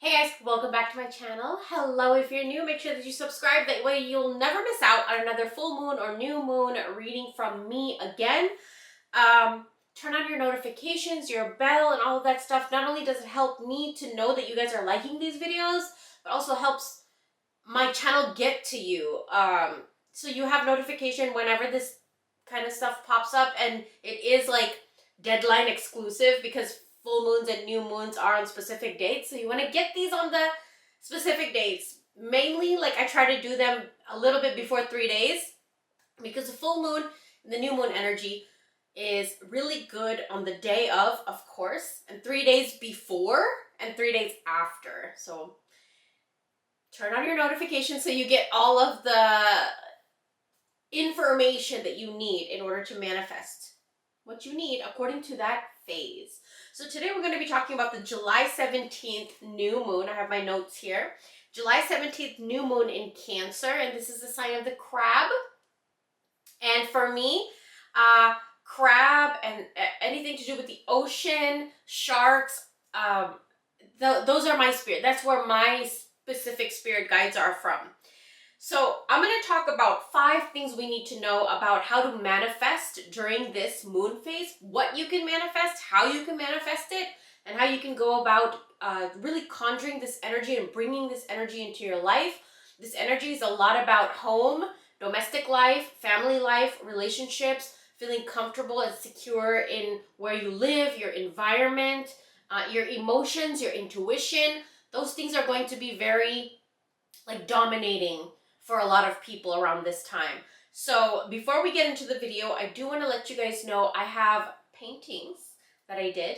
Hey guys, welcome back to my channel. Hello, if you're new, make sure that you subscribe. That way you'll never miss out on another full moon or new moon reading from me again. Turn on your notifications, your bell, and all of that stuff. Not only does it help me to know that you guys are liking these videos, but also helps my channel get to you. So you have notification whenever this kind of stuff pops up, and it is like deadline exclusive because full moons and new moons are on specific dates. So you want to get these on the specific dates. Mainly, like I try to do them a little bit before 3 days because the full moon and the new moon energy is really good on the day of course, and 3 days before and 3 days after. So turn on your notifications so you get all of the information that you need in order to manifest what you need according to that phase. So today we're going to be talking about the July 17th new moon. I have my notes here. July 17th new moon in Cancer, and this is the sign of the crab. And for me, crab and anything to do with the ocean, sharks, those are my spirit. That's where my specific spirit guides are from. So I'm going to talk about 5 things we need to know about how to manifest during this moon phase, what you can manifest, how you can manifest it, and how you can go about really conjuring this energy and bringing this energy into your life. This energy is a lot about home, domestic life, family life, relationships, feeling comfortable and secure in where you live, your environment, your emotions, your intuition. Those things are going to be very dominating for a lot of people around this time. So before we get into the video, I do want to let you guys know I have paintings that I did.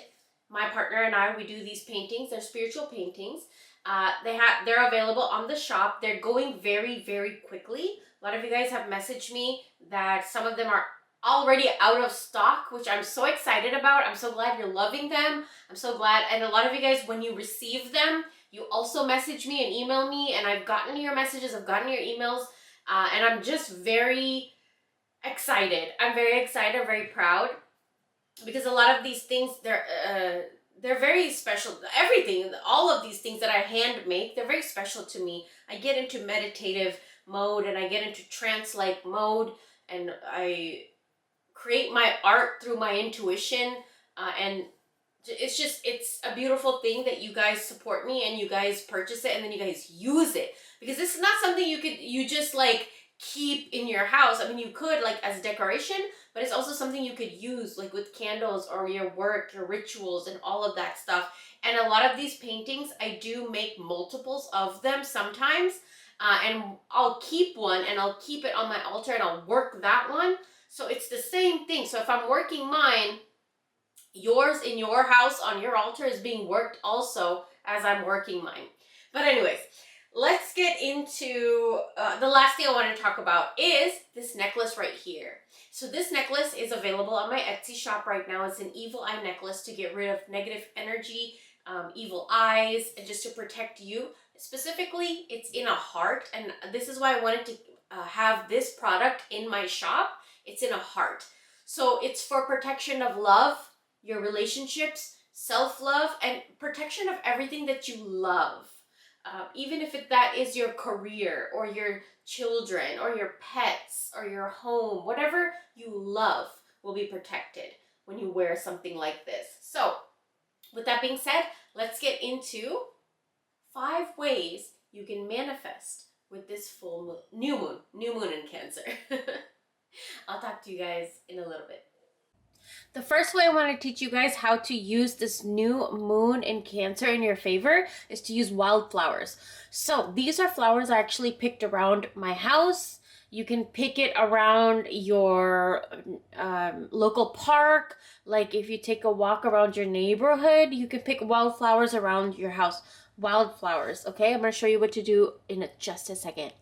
My partner and I, we do these paintings. They're spiritual paintings. They're available on the shop. They're going very, very quickly. A lot of you guys have messaged me that some of them are already out of stock, which I'm so excited about. I'm so glad you're loving them. I'm so glad. And a lot of you guys, when you receive them, you also message me and email me, and I've gotten your messages, I've gotten your emails, and I'm just very excited. I'm very excited, I'm very proud, because a lot of these things, they're very special. Everything, all of these things that I hand make, they're very special to me. I get into meditative mode, and I get into trance-like mode, and I create my art through my intuition, and it's a beautiful thing that you guys support me and you guys purchase it and then you guys use it, because this is not something you just like keep in your house. I mean, you could like as decoration, but it's also something you could use like with candles or your work, your rituals, and all of that stuff. And a lot of these paintings, I do make multiples of them sometimes, and I'll keep one and I'll keep it on my altar and I'll work that one. So it's the same thing. So if I'm working mine, yours in your house on your altar is being worked also as I'm working mine. But anyways, let's get into the last thing I want to talk about is this necklace right here. So this necklace is available on my Etsy shop right now. It's an evil eye necklace to get rid of negative energy, evil eyes, and just to protect you. Specifically, it's in a heart, and this is why I wanted to have this product in my shop. It's in a heart. So it's for protection of love, your relationships, self-love, and protection of everything that you love. Even if that is your career or your children or your pets or your home, whatever you love will be protected when you wear something like this. So with that being said, let's get into 5 ways you can manifest with this full moon, new moon in Cancer. I'll talk to you guys in a little bit. The first way I want to teach you guys how to use this new moon in Cancer in your favor is to use wildflowers. So these are flowers I actually picked around my house. You can pick it around your local park. Like if you take a walk around your neighborhood, you can pick wildflowers around your house. Wildflowers, okay? I'm going to show you what to do in just a second.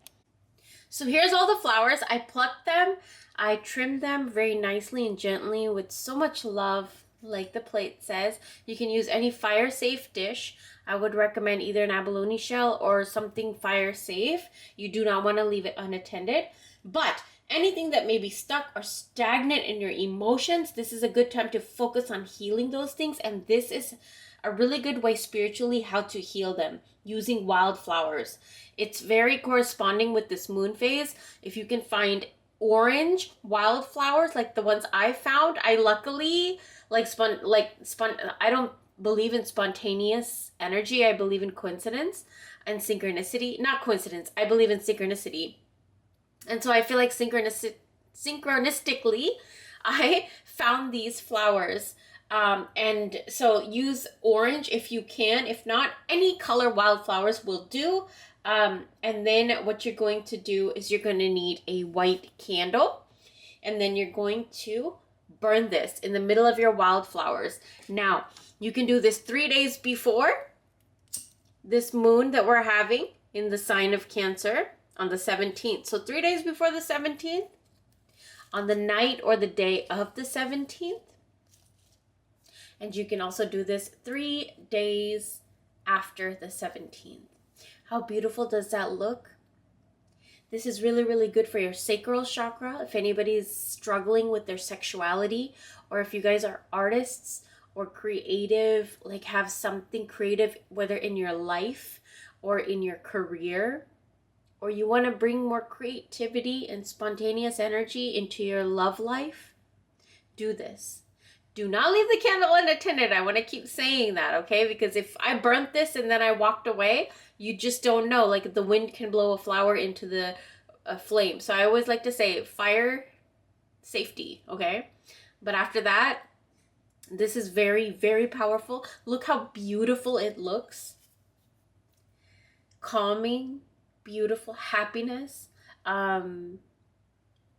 So here's all the flowers. I plucked them. I trimmed them very nicely and gently with so much love, like the plate says. You can use any fire-safe dish. I would recommend either an abalone shell or something fire-safe. You do not want to leave it unattended. But anything that may be stuck or stagnant in your emotions, this is a good time to focus on healing those things. And this is a really good way spiritually how to heal them using wildflowers. It's very corresponding with this moon phase. If you can find orange wildflowers like the ones I found, I luckily I don't believe in spontaneous energy. I believe in coincidence and synchronicity. Not coincidence. I believe in synchronicity. And so I feel like synchronistically, I found these flowers. And so use orange if you can. If not, any color wildflowers will do. And then what you're going to do is you're going to need a white candle. And then you're going to burn this in the middle of your wildflowers. Now, you can do this 3 days before this moon that we're having in the sign of Cancer on the 17th. So 3 days before the 17th, on the night or the day of the 17th. And you can also do this 3 days after the 17th. How beautiful does that look? This is really, really good for your sacral chakra. If anybody's struggling with their sexuality, or if you guys are artists or creative, like have something creative, whether in your life or in your career, or you want to bring more creativity and spontaneous energy into your love life, do this. Do not leave the candle unattended. I want to keep saying that, okay? Because if I burnt this and then I walked away, you just don't know. Like the wind can blow a flower into the flame. So I always like to say fire safety, okay? But after that, this is very, very powerful. Look how beautiful it looks. Calming, beautiful, happiness,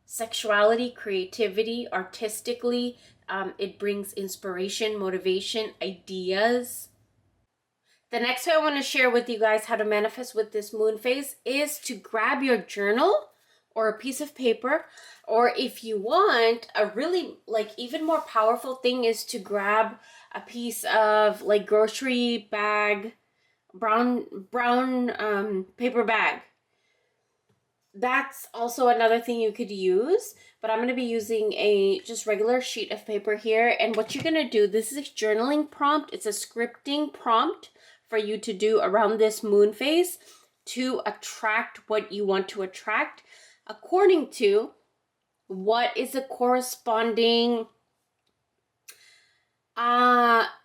sexuality, creativity, artistically. It brings inspiration, motivation, ideas. The next way I want to share with you guys how to manifest with this moon phase is to grab your journal or a piece of paper, or if you want a really like even more powerful thing is to grab a piece of like grocery bag, brown paper bag. That's also another thing you could use, but I'm going to be using a just regular sheet of paper here. And what you're going to do, this is a journaling prompt. It's a scripting prompt for you to do around this moon phase to attract what you want to attract according to what is a corresponding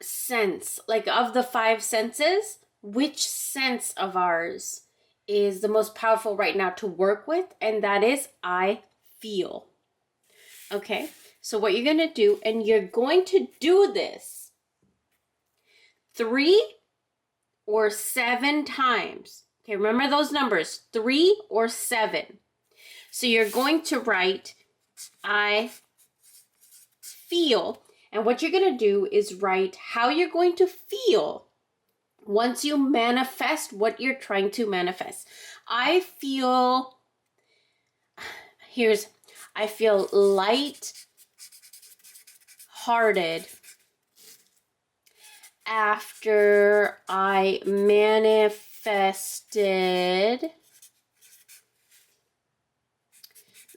sense, like of the 5 senses, which sense of ours is the most powerful right now to work with, and that is I feel. Okay, so what you're going to do, and you're going to do this 3 or 7 times. Okay, remember those numbers, 3 or 7. So you're going to write I feel, and what you're going to do is write how you're going to feel once you manifest what you're trying to manifest. I feel light-hearted after I manifested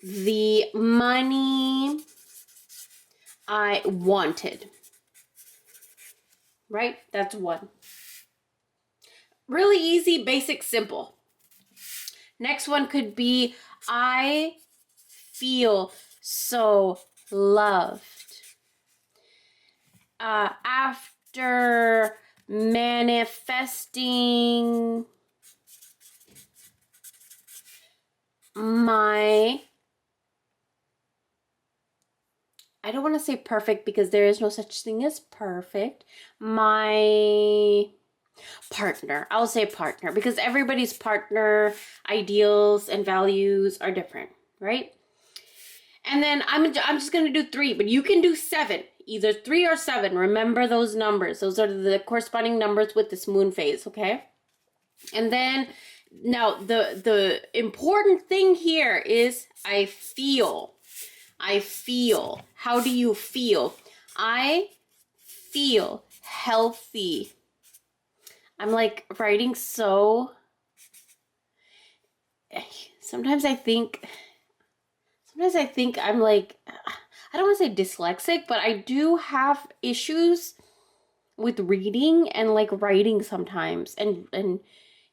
the money I wanted. Right? That's 1. Really easy, basic, simple. Next one could be, I feel so loved. After manifesting my, I don't want to say perfect because there is no such thing as perfect, my partner. I'll say partner because everybody's partner ideals and values are different, right? And then I'm just going to do 3, but you can do 7, either 3 or 7. Remember those numbers. Those are the corresponding numbers with this moon phase, okay? And then now the important thing here is I feel. I feel. How do you feel? I feel healthy. I'm like writing so, sometimes I think I'm like, I don't want to say dyslexic, but I do have issues with reading and like writing sometimes. And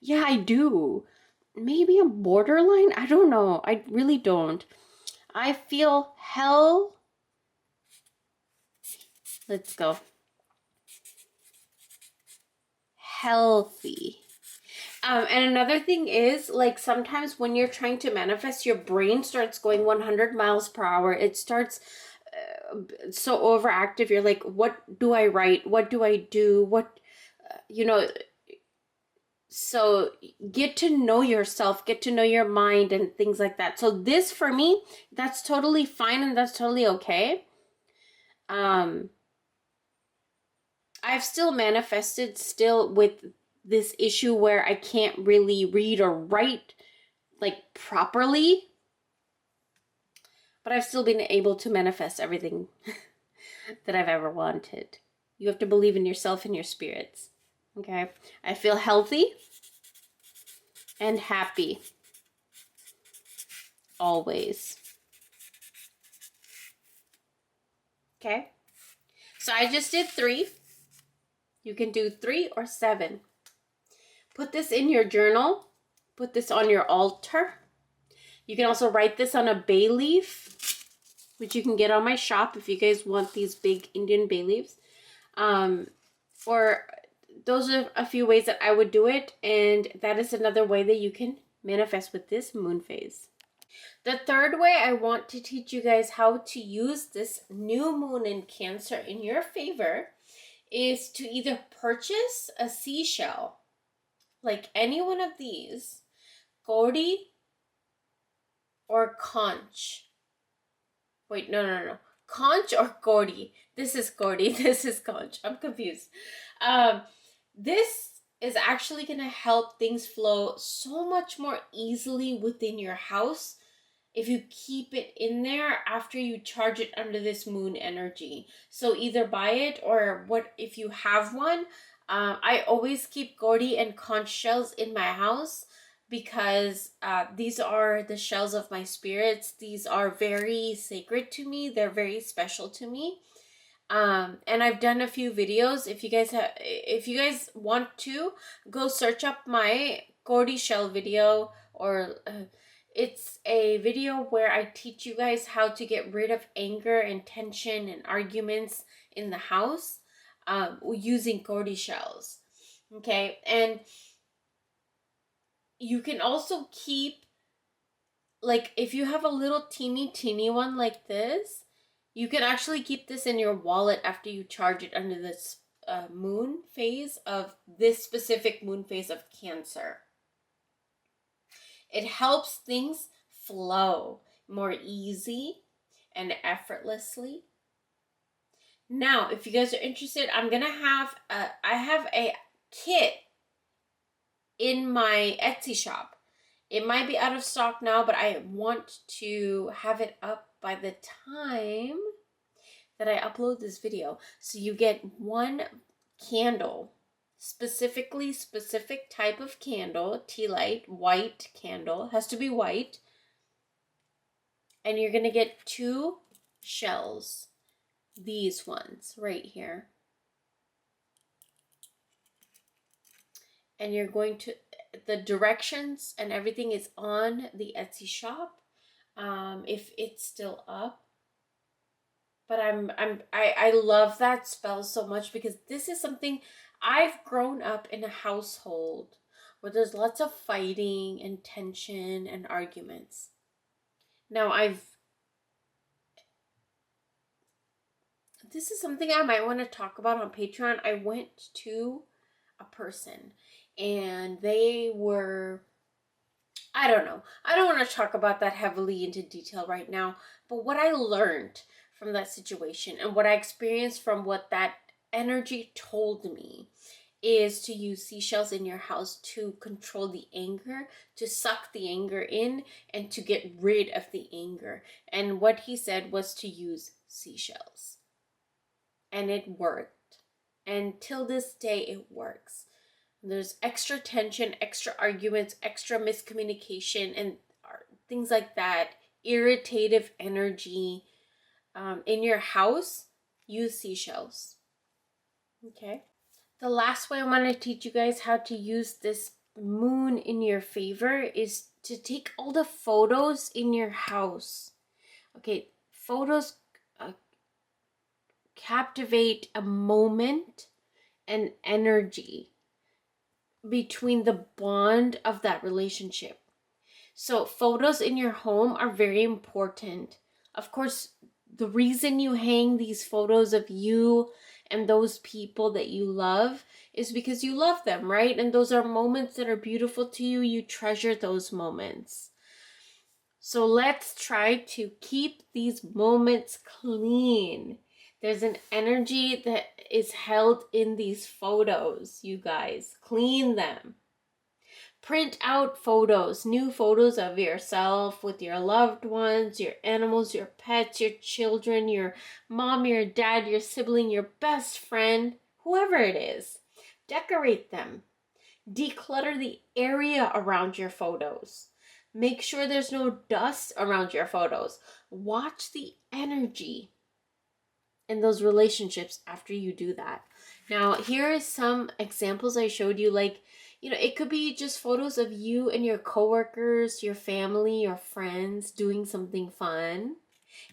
yeah, I do. Maybe I'm borderline. I don't know. I really don't. I feel let's go. Healthy. And another thing is, like, sometimes when you're trying to manifest, your brain starts going 100 miles per hour. It starts so overactive. You're like, what do I write? What do I do? What, you know, so get to know yourself, get to know your mind and things like that. So this for me, that's totally fine and that's totally okay. I've still manifested still with this issue where I can't really read or write like properly, but I've still been able to manifest everything that I've ever wanted. You have to believe in yourself and your spirits. Okay? I feel healthy and happy always. Okay? So I just did 3. You can do 3 or 7. Put this in your journal. Put this on your altar. You can also write this on a bay leaf, which you can get on my shop if you guys want these big Indian bay leaves. Or those are a few ways that I would do it, and that is another way that you can manifest with this moon phase. The third way I want to teach you guys how to use this new moon in Cancer in your favor is to either purchase a seashell, like any one of these, Gaudi or conch. Wait, no. Conch or Gaudi? This is Gaudi, this is conch. I'm confused. This is actually going to help things flow so much more easily within your house if you keep it in there after you charge it under this moon energy. So either buy it or what if you have one. I always keep Gaudi and conch shells in my house because these are the shells of my spirits. These are very sacred to me. They're very special to me. And I've done a few videos. If you guys want to, go search up my Gaudi shell video, or it's a video where I teach you guys how to get rid of anger and tension and arguments in the house using Gaudi shells. Okay, and you can also keep, like, if you have a little teeny one like this, you can actually keep this in your wallet after you charge it under this moon phase of this specific moon phase of Cancer. It helps things flow more easy and effortlessly. Now, if you guys are interested, I have a kit in my Etsy shop. It might be out of stock now, but I want to have it up by the time that I upload this video. So you get one candle, specific type of candle, tea light, white candle, has to be white. And you're going to get 2 shells, these ones right here. And you're going to, the directions and everything is on the Etsy shop, if it's still up. But I love that spell so much because this is something, I've grown up in a household where there's lots of fighting and tension and arguments. Now this is something I might want to talk about on Patreon. I went to a person and they were, I don't know. I don't want to talk about that heavily into detail right now, but what I learned from that situation and what I experienced from what that energy told me is to use seashells in your house to control the anger, to suck the anger in, and to get rid of the anger. And what he said was to use seashells. And it worked. And till this day, it works. There's extra tension, extra arguments, extra miscommunication, and things like that, irritative energy in your house, use seashells. Okay? The last way I want to teach you guys how to use this moon in your favor is to take all the photos in your house. Okay, photos captivate a moment and energy between the bond of that relationship. So photos in your home are very important. Of course, the reason you hang these photos of you and those people that you love is because you love them, right? And those are moments that are beautiful to you. You treasure those moments. So let's try to keep these moments clean. There's an energy that is held in these photos, you guys. Clean them. Print out photos, new photos of yourself with your loved ones, your animals, your pets, your children, your mom, your dad, your sibling, your best friend, whoever it is. Decorate them. Declutter the area around your photos. Make sure there's no dust around your photos. Watch the energy in those relationships after you do that. Now, here is some examples I showed you. Like, it could be just photos of you and your coworkers, your family, your friends doing something fun.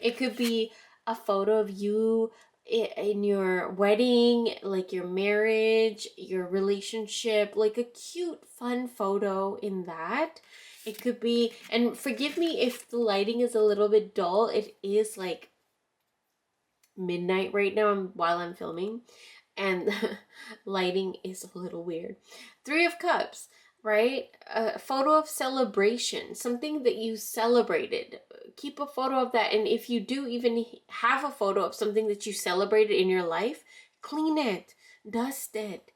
It could be a photo of you in your wedding, like your marriage, your relationship, like a cute, fun photo in that. It could be, and forgive me if the lighting is a little bit dull. It is like midnight right now while I'm filming, and lighting is a little weird. Three of Cups, right? A photo of celebration, something that you celebrated. Keep a photo of that. And if you do even have a photo of something that you celebrated in your life, clean it, dust it.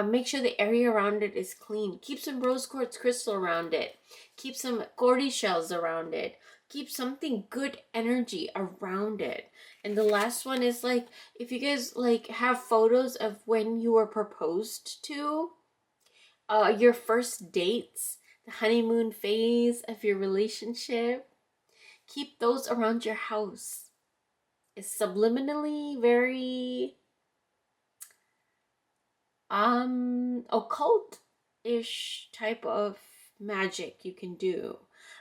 Make sure the area around it is clean. Keep some rose quartz crystal around it. Keep some gordy shells around it. Keep something good energy around it. And the last one is like, if you guys like have photos of when you were proposed to, your first dates, the honeymoon phase of your relationship, keep those around your house. It's subliminally very occult-ish type of magic you can do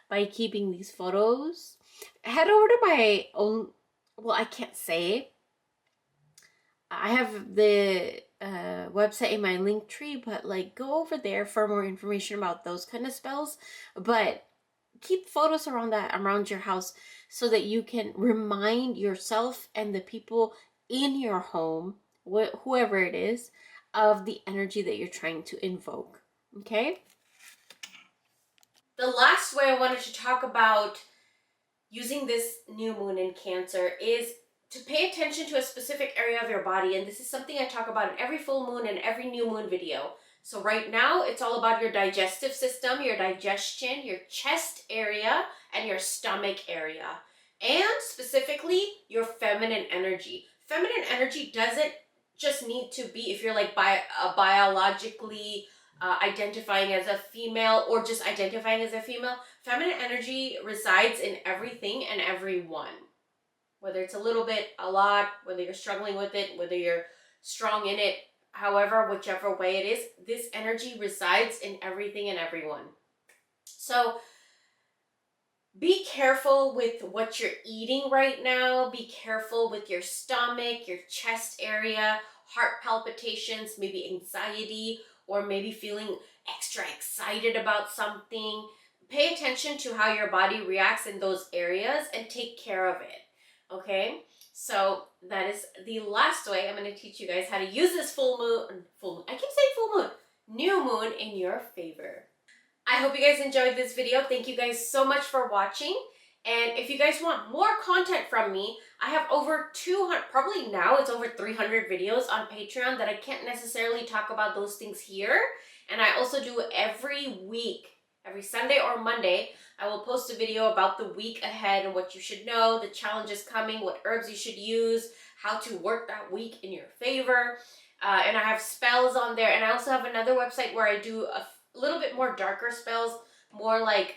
by keeping these photos. Head over to my own, well, I can't say. I have the website in my link tree, but like go over there for more information about those kind of spells. But keep photos around your house so that you can remind yourself and the people in your home, whoever it is, of the energy that you're trying to invoke. Okay? The last way I wanted to talk about using this new moon in Cancer is to pay attention to a specific area of your body. And this is something I talk about in every full moon and every new moon video. So right now, it's all about your digestive system, your digestion, your chest area, and your stomach area. And specifically, your feminine energy. Feminine energy doesn't just need to be, if you're like biologically identifying as a female or just identifying as a female, feminine energy resides in everything and everyone. Whether it's a little bit, a lot, whether you're struggling with it, whether you're strong in it, however, whichever way it is, this energy resides in everything and everyone. So be careful with what you're eating right now. Be careful with your stomach, your chest area, heart palpitations, maybe anxiety, or maybe feeling extra excited about something. Pay attention to how your body reacts in those areas and take care of it. Okay, so that is the last way I'm going to teach you guys how to use this I keep saying full moon, new moon in your favor. I hope you guys enjoyed this video. Thank you guys so much for watching. And if you guys want more content from me, I have over 200, probably now it's over 300 videos on Patreon that I can't necessarily talk about those things here. And I also do every week, every Sunday or Monday, I will post a video about the week ahead and what you should know, the challenges coming, what herbs you should use, how to work that week in your favor. And I have spells on there. And I also have another website where I do a little bit more darker spells, more like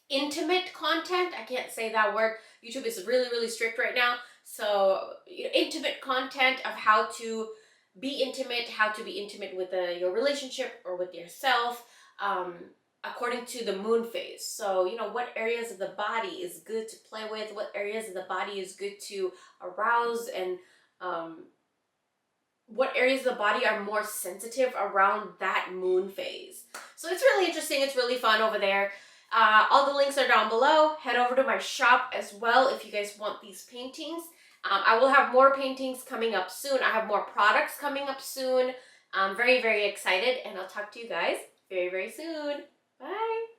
intimate content. I can't say that word. YouTube is really, really strict right now. So intimate content of how to be intimate, how to be intimate with your relationship or with yourself, according to the moon phase. So, you know, what areas of the body is good to play with, what areas of the body is good to arouse, and what areas of the body are more sensitive around that moon phase. So it's really interesting. It's really fun over there. All the links are down below. Head over to my shop as well if you guys want these paintings. I will have more paintings coming up soon. I have more products coming up soon. I'm very, very excited, and I'll talk to you guys very, very soon. Bye.